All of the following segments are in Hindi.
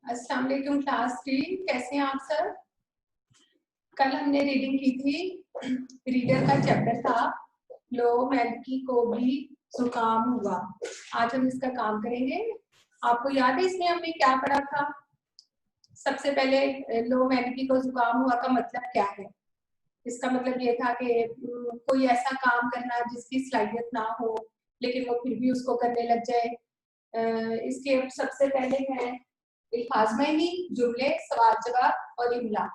अस्सलाम वालेकुम क्लास थ्री, कैसे हैं आप सर। कल हमने रीडिंग की थी, रीडर का चैप्टर था लो मैलकी को भी जुकाम हुआ। आज हम इसका काम करेंगे। आपको याद है इसमें हमने क्या पढ़ा था। सबसे पहले लो मैलकी को जुकाम हुआ का मतलब क्या है। इसका मतलब ये था कि कोई ऐसा काम करना जिसकी सलाहियत ना हो लेकिन वो फिर भी उसको करने लग जाए। इसके सबसे पहले है अल्फाज मायनी, जुमले, सवाल जवाब और इमला।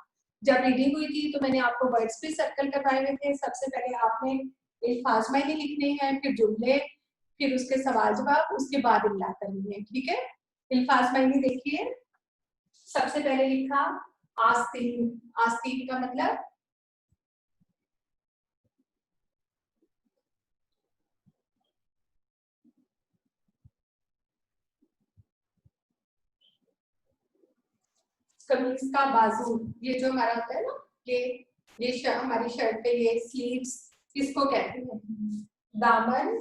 जब रीडिंग हुई थी तो मैंने आपको वर्ड्स भी सर्कल करवाए हुए थे। सबसे पहले आपने अल्फाज मायनी लिखने हैं, फिर जुमले, फिर उसके सवाल जवाब, उसके बाद इमला करनी है। ठीक है, अल्फाज मायनी देखिए। सबसे पहले लिखा आस्तीन। आस्तीन का मतलब कमीज का बाजू, ये जो हमारा होता है ना, ये हमारी शर्ट पे ये स्लीव्स, इसको कहते हैं। दामन,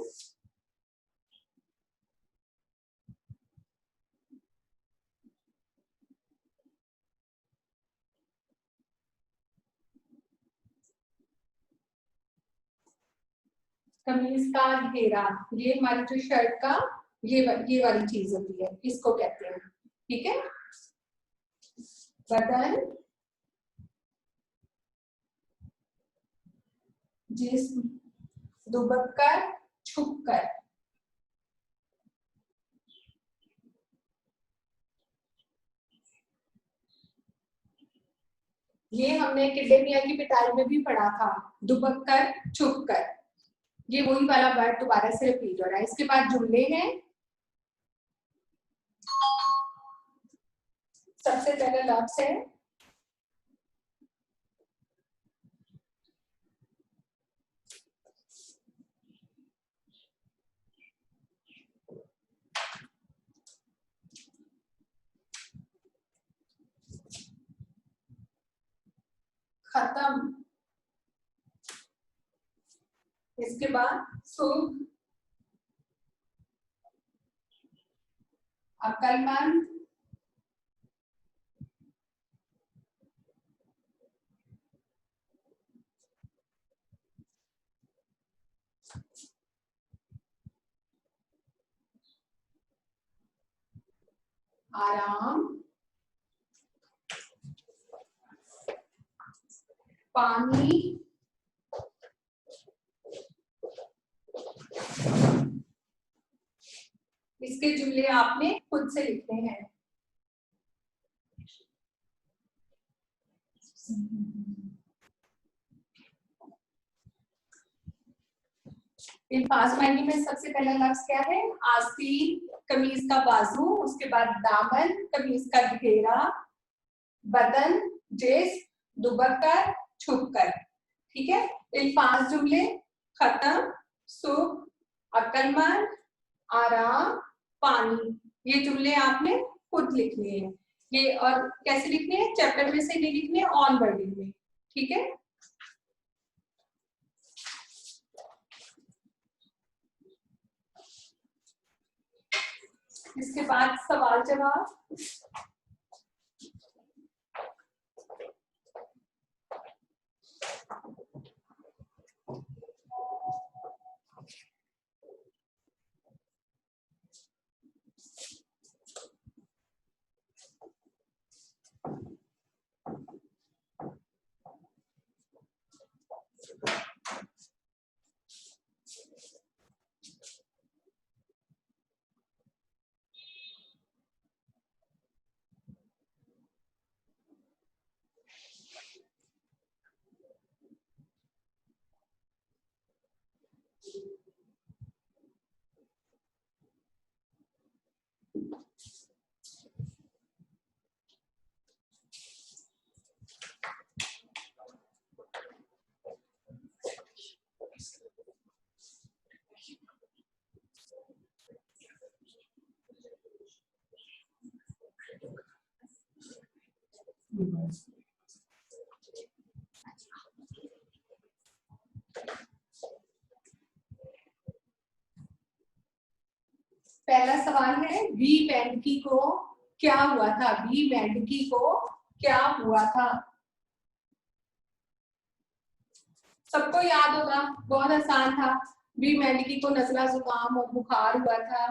कमीज का घेरा, ये हमारी जो शर्ट का ये वाली चीज होती है, इसको कहते हैं। ठीक है, बदन, जिस्म, दुबक्कर, छुपकर। ये हमने किड्डे मियां की पिटाई में भी पढ़ा था, दुबक्कर छुपकर। ये वही वाला वर्ड दोबारा से रिपीट हो रहा है। इसके बाद जुमले हैं। सबसे पहला लफ्ज है खत्म। इसके बाद सुख, अक्लमंद, आराम, पानी, इसके जुमले आपने खुद से लिखने हैं। अल्फाज मायने में सबसे पहला लफ्ज क्या है, आस्तीन, कमीज का बाजू, उसके बाद दामन, कमीज का घेरा, बदन, जिस्म, दुबक्कर, छुपकर। ठीक है, अल्फाज जुमले खत्म, सुख, अक्लमंद, आराम, पानी। ये जुमले आपने खुद लिखने हैं। ये और कैसे लिखने हैं, चैप्टर में से नहीं लिखने, ऑन वर्डिंग में। ठीक है, इसके बाद सवाल जवाब। पहला सवाल है वी वेंकी को क्या हुआ था, बी मेंढकी को क्या हुआ था। सबको याद होगा, बहुत आसान था। बी मेंढकी को नजला, जुकाम और बुखार हुआ था।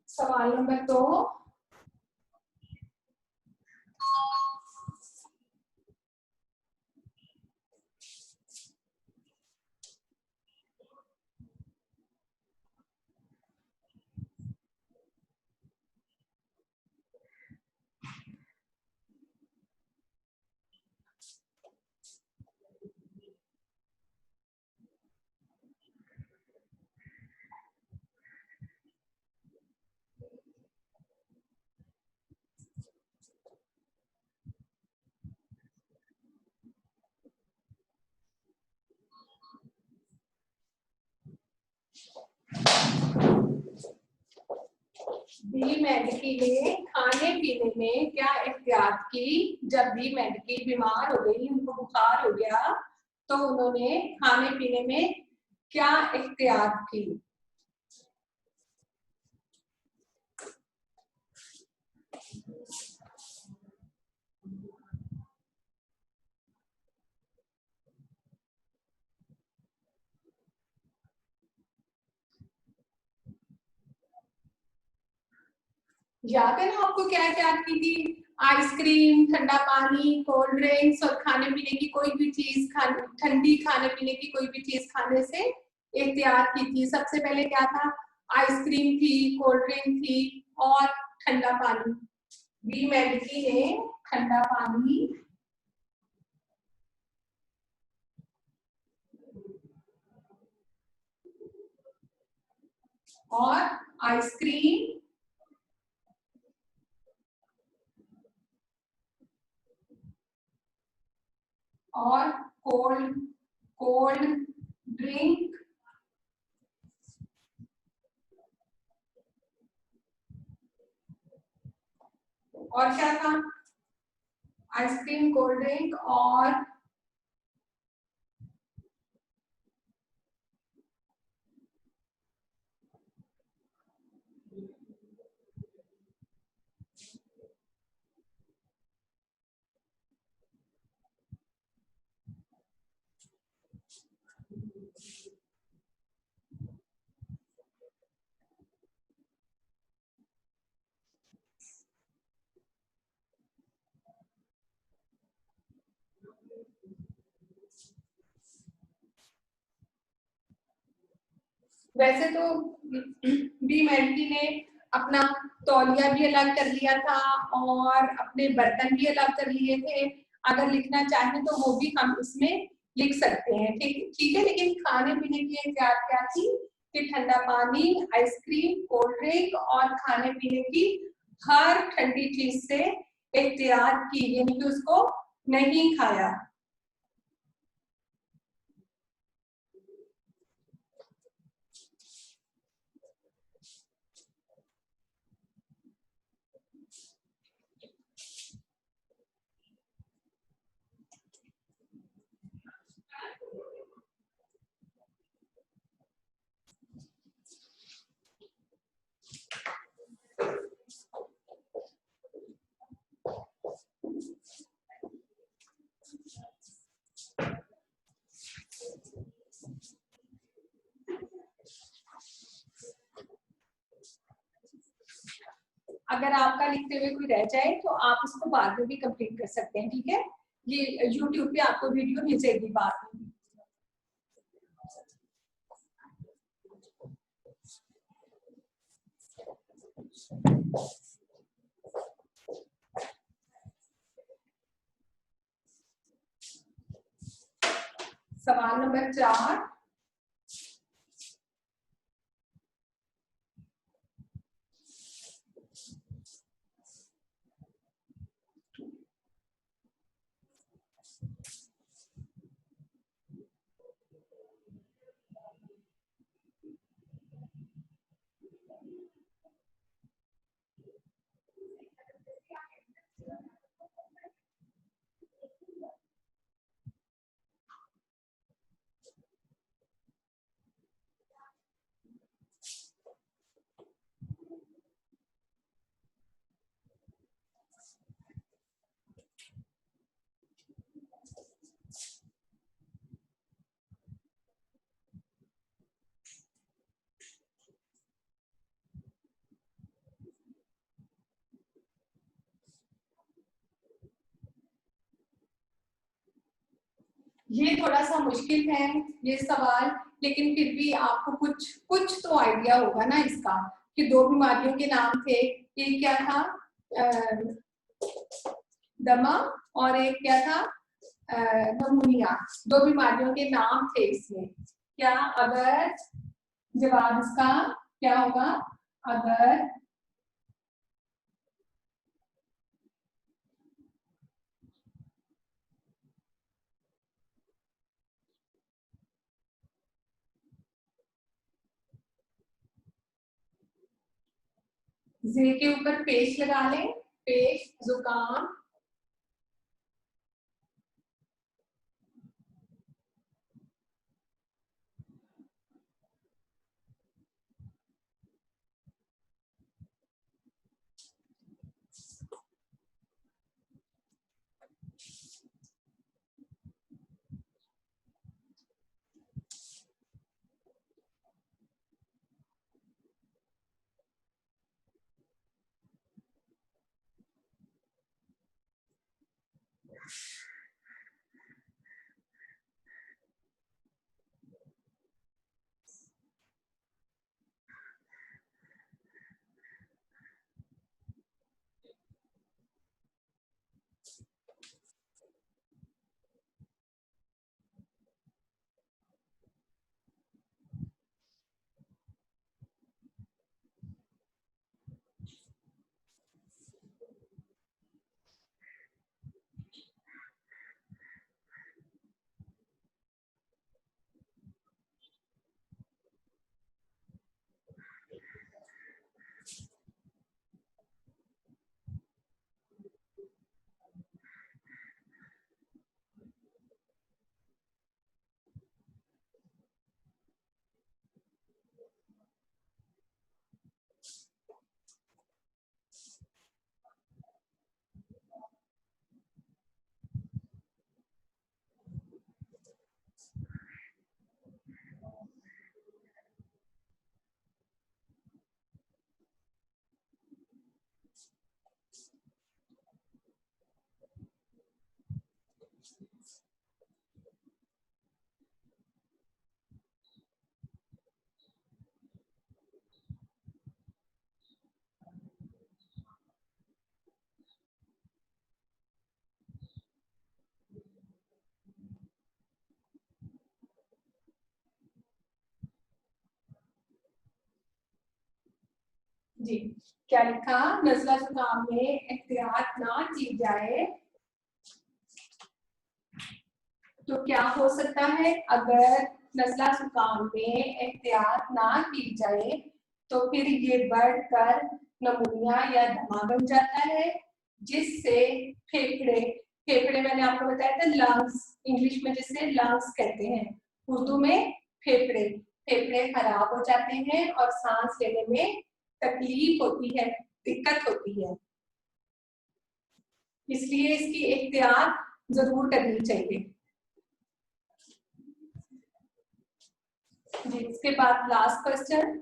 सवाल नंबर 2, बी मेंढकी ने खाने पीने में क्या एहतियात की। जब बी मेंढकी बीमार हो गई, उनको बुखार हो गया, तो उन्होंने खाने पीने में क्या एहतियात की। याद है ना आपको क्या क्या की थी। आइसक्रीम, ठंडा पानी, कोल्ड ड्रिंक्स और खाने पीने की कोई भी चीज ठंडी खाने पीने की कोई भी चीज खाने से एहतियात की थी। सबसे पहले क्या था, आइसक्रीम थी, कोल्ड ड्रिंक थी और ठंडा पानी। बी मेंढकी ने ठंडा पानी और आइसक्रीम और कोल्ड कोल्ड ड्रिंक और क्या था, आइसक्रीम, कोल्ड ड्रिंक और वैसे तो बी मेंढकी ने अपना तौलिया भी अलग कर लिया था और अपने बर्तन भी अलग कर लिए थे। अगर लिखना चाहें तो वो भी हम इसमें लिख सकते हैं। ठीक ठीक है, लेकिन खाने पीने की एहतियात क्या थी कि ठंडा पानी, आइसक्रीम, कोल्ड ड्रिंक और खाने पीने की हर ठंडी चीज से एहतियात की, यानी कि उसको नहीं खाया। अगर आपका लिखते हुए कोई रह जाए तो आप इसको बाद में भी कंप्लीट कर सकते हैं। ठीक है, ये YouTube पे आपको वीडियो मिल जाएगी बाद में। सवाल नंबर 4, ये थोड़ा सा मुश्किल है ये सवाल, लेकिन फिर भी आपको कुछ कुछ तो आइडिया होगा ना इसका, कि दो बीमारियों के नाम थे। एक क्या था, दमा, और एक क्या था, नमूनिया। दो बीमारियों के नाम थे इसमें। क्या अगर जवाब इसका क्या होगा, अगर जे के ऊपर पेश लगा लें, पेश, जुकाम, जी क्या लिखा, नजला जुकाम में एहतियात ना की जाए तो क्या हो सकता है। अगर नजला जुकाम में एहतियात ना की जाए तो फिर ये बढ़कर नमूनिया या दमा बन जाता है, जिससे फेफड़े, फेफड़े मैंने आपको बताया था लंग्स, इंग्लिश में जिसे लंग्स कहते हैं, उर्दू में फेफड़े, फेफड़े खराब हो जाते हैं और सांस लेने में तकलीफ होती है, दिक्कत होती है। इसलिए इसकी एहतियात जरूर करनी चाहिए। जी इसके बाद लास्ट क्वेश्चन,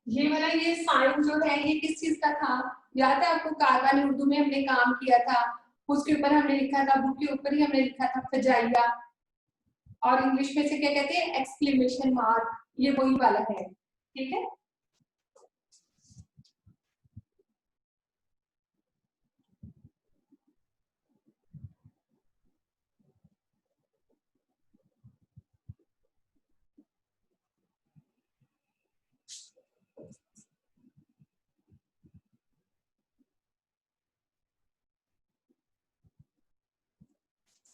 ये वाला ये साइन जो है ये किस चीज का था, याद है आपको, कारवानी उर्दू में हमने काम किया था, उसके ऊपर हमने लिखा था, बुक के ऊपर ही हमने लिखा था फजाइया, और इंग्लिश में से क्या कहते हैं, एक्सक्लेमेशन मार्क, ये वही वाला है, ठीक है।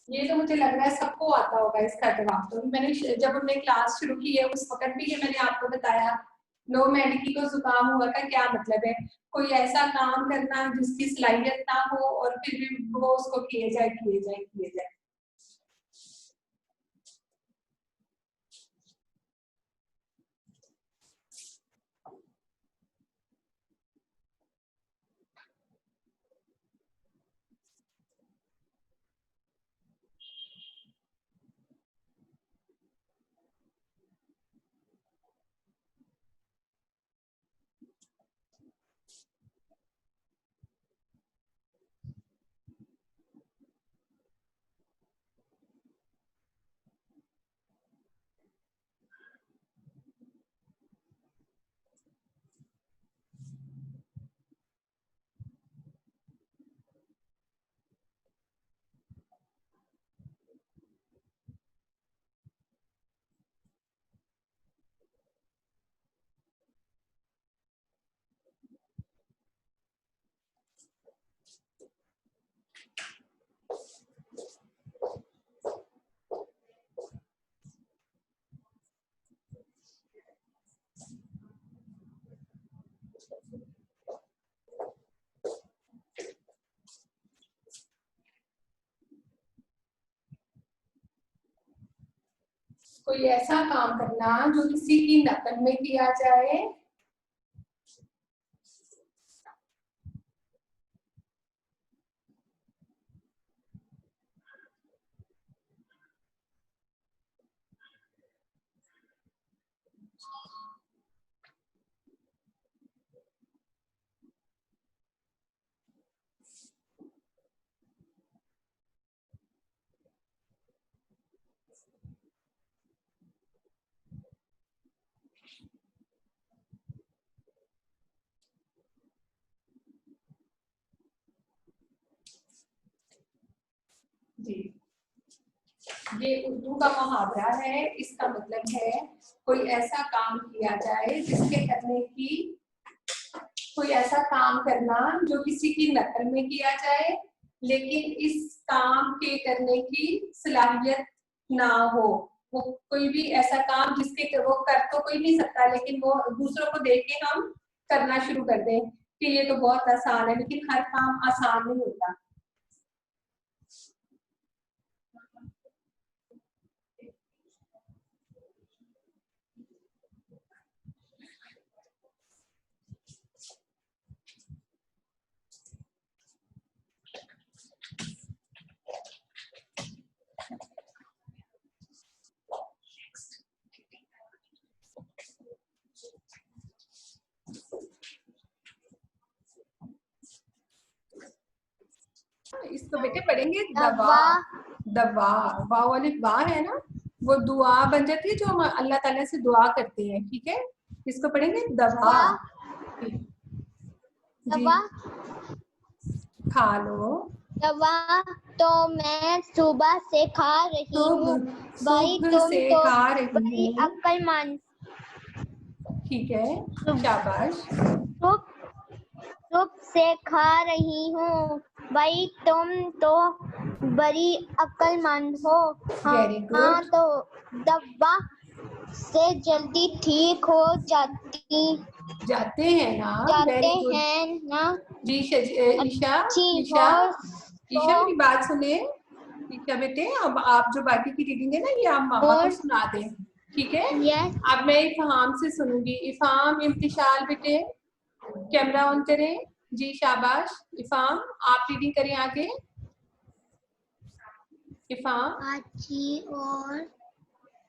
ये तो मुझे लग रहा है सबको आता होगा इसका जवाब। तो मैंने जब हमने क्लास शुरू की है उस वक्त भी ये मैंने आपको बताया, लो मेडिकी को जुकाम हुआ का क्या मतलब है, कोई ऐसा काम करना जिसकी सलाहियत ना हो और फिर भी वो उसको किए जाए किए जाए किए जाए। कोई ऐसा काम करना जो किसी की नकल में किया जाए, जी ये उर्दू का मुहावरा है। इसका मतलब है कोई ऐसा काम किया जाए जिसके करने की, कोई ऐसा काम करना जो किसी की नकल में किया जाए लेकिन इस काम के करने की सलाहियत ना हो। वो कोई भी ऐसा काम जिसके वो कर तो कोई नहीं सकता लेकिन वो दूसरों को देख के हम करना शुरू कर दें कि ये तो बहुत आसान है, लेकिन हर काम आसान नहीं होता। इसको बेटे पढ़ेंगे दवा। दवा, वाव वाली वाह है ना, वो दुआ बन जाती है जो हम अल्लाह ताला से दुआ करते हैं। ठीक है, इसको पढ़ेंगे दवा। जी दवा खा लो। दवा तो मैं सुबह से खा रही हूँ भाई, सुबह तुम से तो खा रही बड़ी हूँ। अक्लमंद। ठीक है, शाबाश। सुबह से खा रही हूँ भाई, तुम तो बड़ी अक्लमंद हो। वेरी हाँ गुड। तो दवा से जल्दी ठीक हो जाते हैं ना, जाते वेरी गुड। हैं ना। जी ईशा, अच्छी ईशा, हो ईशा तो मेरी बात सुने। ईशा बेटे, अब आप जो बाकी की रीडिंग है ना ये आप मामा को और सुना दें। ठीक है, यस अब मैं इफ़हाम से सुनूंगी। इफ़हाम, इम्तिशाल बेटे कैमरा ऑन करें। जी शाबाश। इफ़हाम आप रीडिंग करें आगे। इफ़हाम। अच्छी और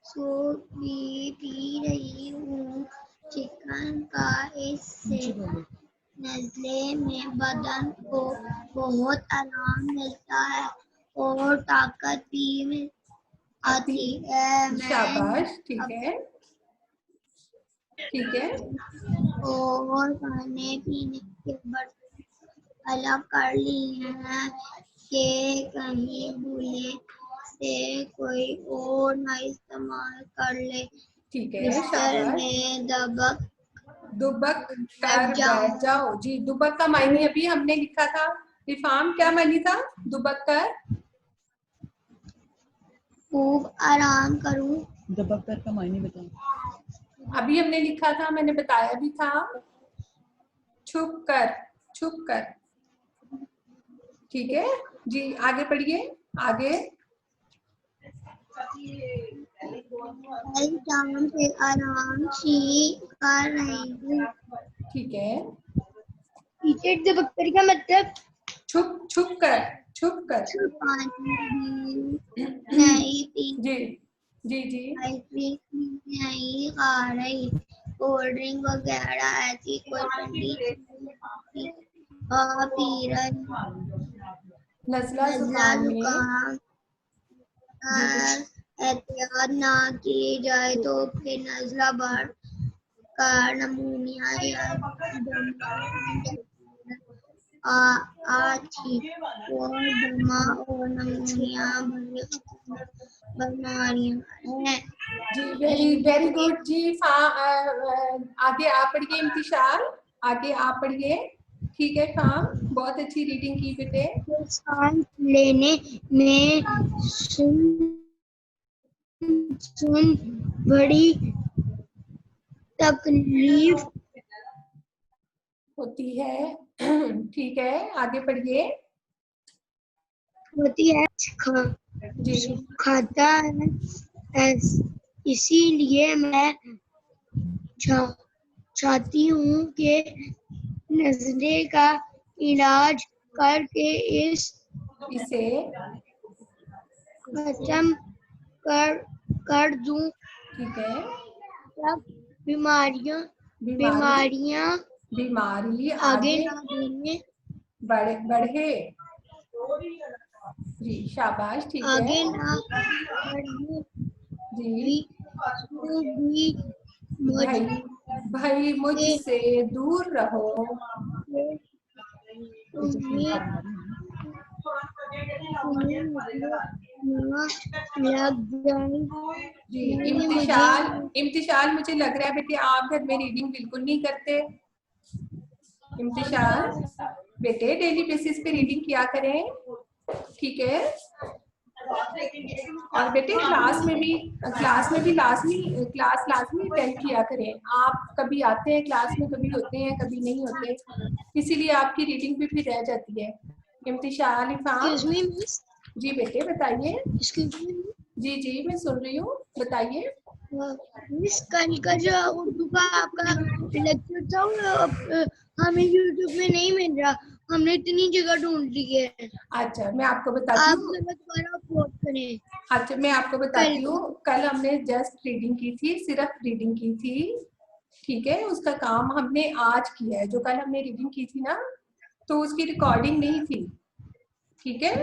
सूप भी पी रही हूँ चिकन का, इससे नज़ले में बदन को बहुत आराम मिलता है और ताकत भी आती है। मैं शाबाश, ठीक है, ठीक है। और खाने पीने के बर्तन अलग कर लिए हैं कि कहीं भूले से कोई और ना इस्तेमाल कर ले। ठीक है, बिस्तर शाबाश। में दबक दुबक बैठ कर जाऊं। बैठ जाओ। जी दुबक का मायने अभी हमने लिखा था। इफ़हाम क्या मायने था दुबक कर? खूब आराम करूं। दबकर का मायने बताओ। अभी हमने लिखा था, मैंने बताया भी था, छुप कर, छुप कर। ठीक है जी, आगे पढ़िए, आगे। कल शाम से आराम से कर रही हूँ। ठीक है, टीचर दबक्कर का मतलब छुप छुप कर, छुप कर। पानी नहीं पी, जी जी जी आइसक्रीम नहीं खा रही, कोल्ड ड्रिंक वगैरह ऐसी कोई ठंडी चीज पी रही। नजला नज़ला जुकाम में जुकाम एहतियात ना की जाए तो फिर नज़ला बढ़ कर नमूनिया या आछी और दमा और नमूनिया बीमारियां हैं। जी, वेरी वेरी गुड जी। आगे आप पढ़िए इम्तिशाल, आगे आप पढ़िए। ठीक है फाम, बहुत अच्छी रीडिंग की बेटे। सांस लेने में सुन बड़ी तकलीफ होती है। ठीक है, आगे पढ़िए होती है। जी। खाता है इसीलिए मैं चाहती हूँ कि नज़ले का इलाज करके इसे खत्म कर दूं। ठीक है, सब बीमारियां बीमारी बीमारियां आगे आगे ना बढ़े। जी शाबाश, ठीक है आगे ना बढ़े। जी। तू भी भाई भाई मुझसे मुझसे दूर रहो। तुम्हें ना लग जाए। जी नहीं इम्तिशाल, इम्तिशाल मुझे लग रहा है बेटे आप घर में रीडिंग बिल्कुल नहीं करते। इम्तिशाल बेटे डेली बेसिस पे रीडिंग किया करें, ठीक है। और बेटे क्लास में भी लाजमी अटेंड किया करें। आप कभी आते हैं क्लास में, कभी होते हैं कभी नहीं होते, इसीलिए आपकी रीडिंग भी फिर रह जाती है। इम्तिशाल इफाम Excuse me, miss. जी बेटे बताइए। Excuse me. जी जी मैं सुन रही हूँ, बताइए। मिस कल का जो उर्दू का आपका लेक्चर था वो हमें यूट्यूब में नहीं मिल रहा। हमने इतनी जगह ढूंढ ली है। अच्छा मैं आपको बताती आप हूँ, दोबारा अपलोड करें। अच्छा मैं आपको बताती कल हूँ। कल हमने जस्ट रीडिंग की थी, सिर्फ रीडिंग की थी, ठीक है। उसका काम हमने आज किया है। जो कल हमने रीडिंग की थी ना, तो उसकी रिकॉर्डिंग नहीं थी, ठीक है।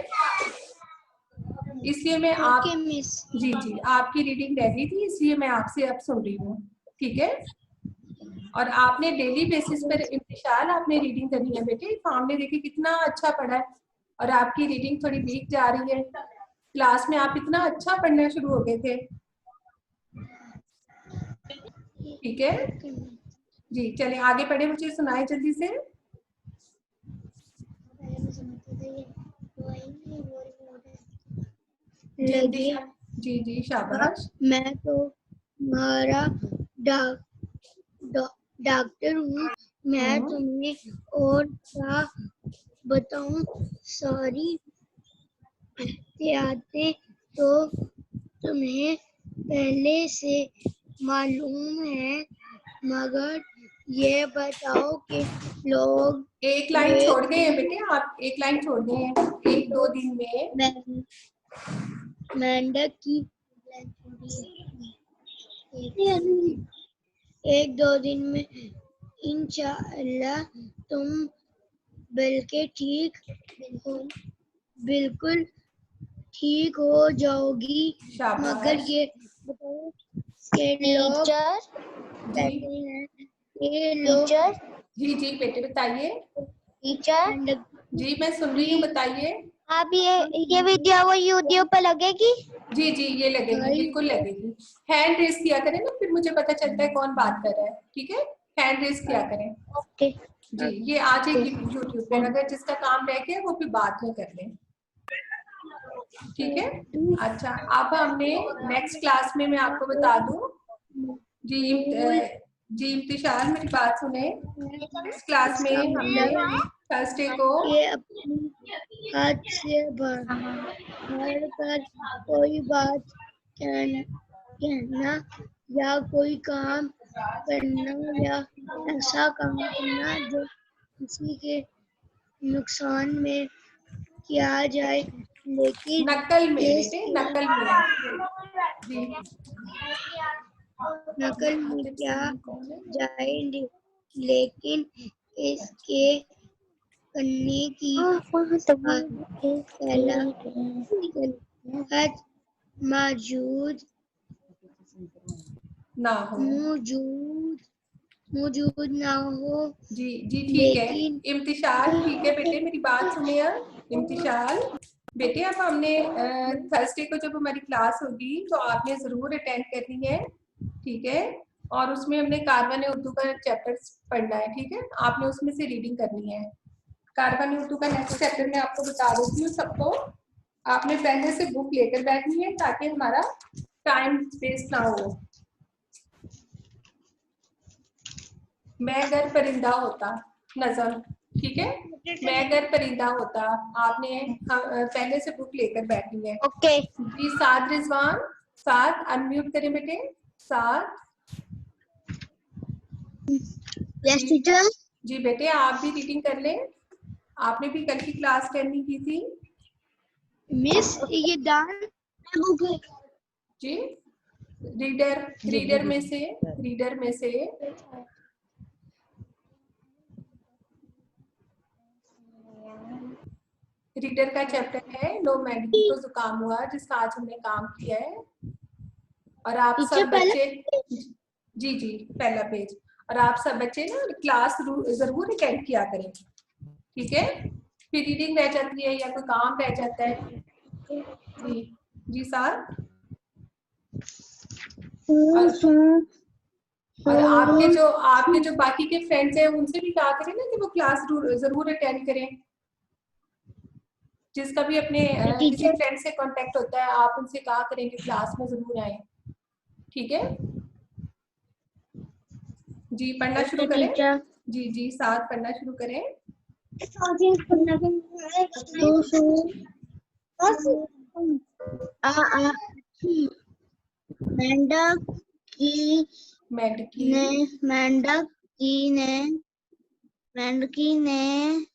इसलिए मैं आप ओके मिस। जी जी आपकी रीडिंग रह गई थी, इसलिए मैं आपसे अब सुन रही हूँ, ठीक है। और आपने डेली बेसिस पर इंतशाल आपने रीडिंग करनी है बेटे। सामने देखिए कितना अच्छा पढ़ा है, और आपकी रीडिंग थोड़ी वीक जा रही है। क्लास में आप इतना अच्छा पढ़ना शुरू हो गए थे, ठीक है जी। चलिए आगे पढ़े, मुझे सुनाए जल्दी से। जल्दी लगे जी जी शाबाश। मैं तो तुम्हारा डॉक्टर हूँ। मैं तुम्हें और क्या बताऊँ। सारी एहतियातें तो तुम्हें पहले से मालूम है, मगर ये बताओ कि लोग एक लाइन छोड़ गए हैं बेटे आप, एक लाइन छोड़ गए हैं। 1-2 दिन में मेंढक की 1-2 दिन में इंशाअल्लाह तुम बिल्कुल ठीक हो जाओगी। मगर शाबाश ये बताओ कि लोग कहते हैं ये लोग जी जी बेटे बताइए। टीचर जी मैं सुन रही हूँ, बताइए। आप ये वीडियो वो यूट्यूब पे लगेगी। जी जी ये लगेगी, बिल्कुल लगेगी। हैंड रेस किया करें ना, फिर मुझे पता चलता है कौन बात कर रहा है, ठीक है। हैंड रेस किया करें ओके जी। ये आ जाएगी यूट्यूब पे, अगर जिसका काम रह गया वो फिर बाद में कर लें। ठीक है। अच्छा, अब हमने नेक्स्ट क्लास में मैं आपको बता दूं जी इम्तिशाल मेरी बात सुने। नेक्स्ट क्लास में हमने थर्सडे को के अपनी हाथ से भर कर कोई बात कहना या कोई काम करना या ऐसा काम करना जो किसी के नुकसान में किया जाए, लेकिन नकल में इस बेटे, नकल में जी नकल में किया जाए, लेकिन इसके करने की सलाहियत मौजूद ना हो। जी जी ठीक है लेकिन इम्तिशाल, ठीक है बेटे मेरी बात सुनिए इम्तिशाल। बेटे अब हमने थर्सडे को जब हमारी क्लास होगी तो आपने जरूर अटेंड करनी है, ठीक है। और उसमें हमने कारवान उर्दू का चैप्टर पढ़ना है, ठीक है। आपने उसमें से रीडिंग करनी है। कारवान उर्दू का नेक्स्ट चैप्टर मैं आपको बता देती हूँ सबको। आपने पहले से बुक लेकर बैठनी है ताकि हमारा टाइम वेस्ट ना हो। मैं अगर परिंदा होता, नजम, ठीक है। मैं अगर परिंदा होता, आपने पहले से बुक लेकर बैठनी है। ओके जी साथ रिजवान, साथ अनम्यूट करें बेटे, साथ। Yes teacher. जी बेटे आप भी रीडिंग कर लें, आपने भी कल की क्लास करनी की थी। मिस ये डाल जी रीडर में से रीडर का चैप्टर है लो मैगी को जुकाम हुआ, जिसका आज हमने काम किया है। और आप सब बच्चे जी जी पहला पेज, और आप सब बच्चे ना क्लास जरूर अटेंड किया करें, ठीक है। फिर रीडिंग रह जाती है या कोई काम रह जाता है। जी जी सर। और आपके जो बाकी के फ्रेंड्स हैं उनसे भी कहा करें ना कि वो क्लास जरूर अटेंड करें। जिसका भी अपने किसी फ्रेंड से कांटेक्ट होता है आप उनसे कहा करें कि क्लास में जरूर आए, ठीक है। जी पढ़ना शुरू करें। जी जी साथ पढ़ना शुरू करें। मेंढकी ने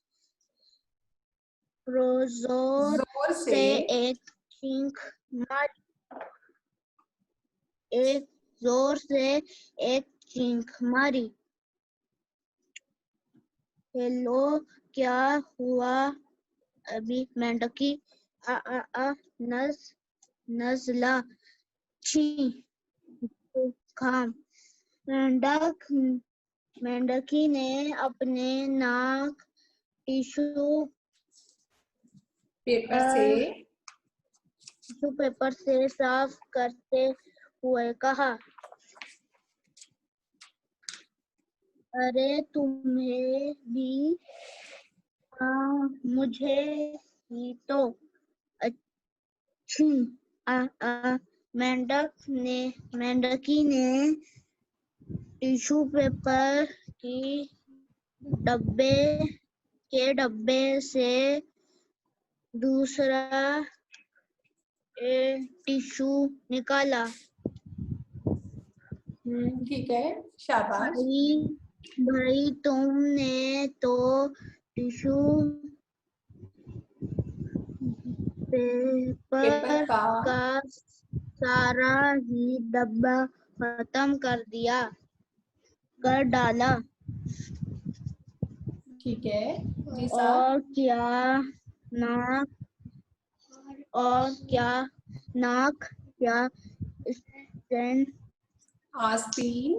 जोर से एक चीख मारी। हेलो क्या हुआ अभी मेंढकी नज़ला छी खाम। मेंढकी ने अपने नाक टिश्यू पेपर से साफ करते हुए कहा, अरे तुम्हें भी मुझे ही तो अच्छी। मेंढकी ने टिश्यू पेपर के डब्बे से दूसरा टिश्यू निकाला। ठीक है शाबाश। भाई तुमने तो टिश्यू पेपर का सारा ही डब्बा खत्म कर डाला। ठीक है जी और क्या नाक क्या आस्तीन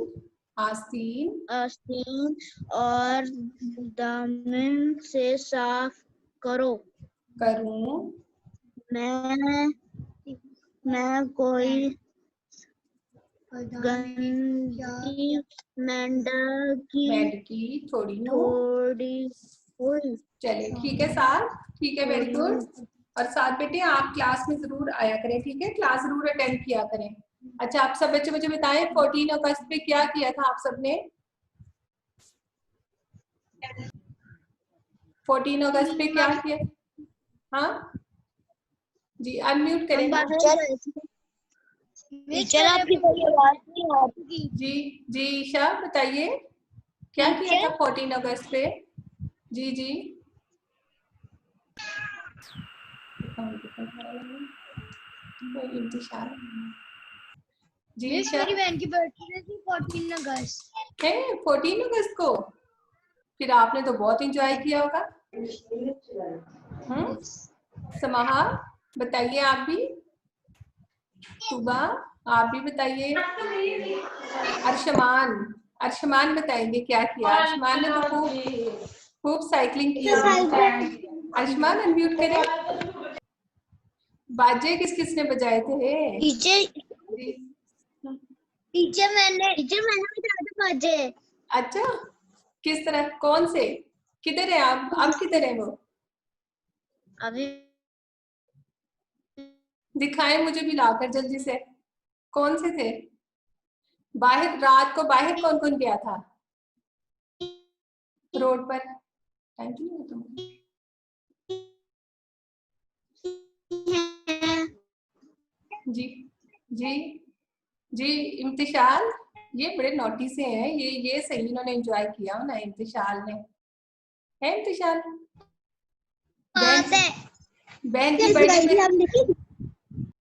और दामन से साफ करूं। मैं कोई गंदी मेंढकी थोड़ी हुई। चलिए ठीक है साथ, ठीक है वेरी गुड। और साथ बेटे आप क्लास में जरूर आया करें, ठीक है, क्लास जरूर अटेंड किया करें। अच्छा आप सब बच्चे मुझे बताएं 14 अगस्त पे क्या किया था आप सबने? 14 अगस्त पे क्या किया? हाँ जी अनम्यूट करें। टीचर आपकी कोई आवाज नहीं आती। जी जी ईशा बताइए क्या किया था 14 अगस्त पे? जी जी जी ईशा मेरी बहन की बर्थडे थी 14 अगस्त है 14 अगस्त को, फिर आपने तो बहुत एंजॉय किया होगा। समाहा बताइए आप भी, सुबह आप भी बताइए। अर्शमान अर्शमान बताएंगे क्या किया? अर्शमान ने तो खूब साइकिलिंग की होगी। अर्शमान अनम्यूट करें। बाजे किस किसने बजाए थे? टीचर मैंने बजाया था बाजे। अच्छा किस तरह, कौन से, किधर है आप, अब किधर है वो? अभी दिखाएं मुझे भी लाकर जल्दी से, कौन से थे? बाहर रात को बाहर कौन कौन गया था रोड पर? थैंक यू तुम जी जी जी इम्तिशाल, ये बड़े नोटी से हैं, ये सही इन्होंने एंजॉय किया ना इम्तिशाल ने, है इम्तिशाल? बहन की बर्थडे पे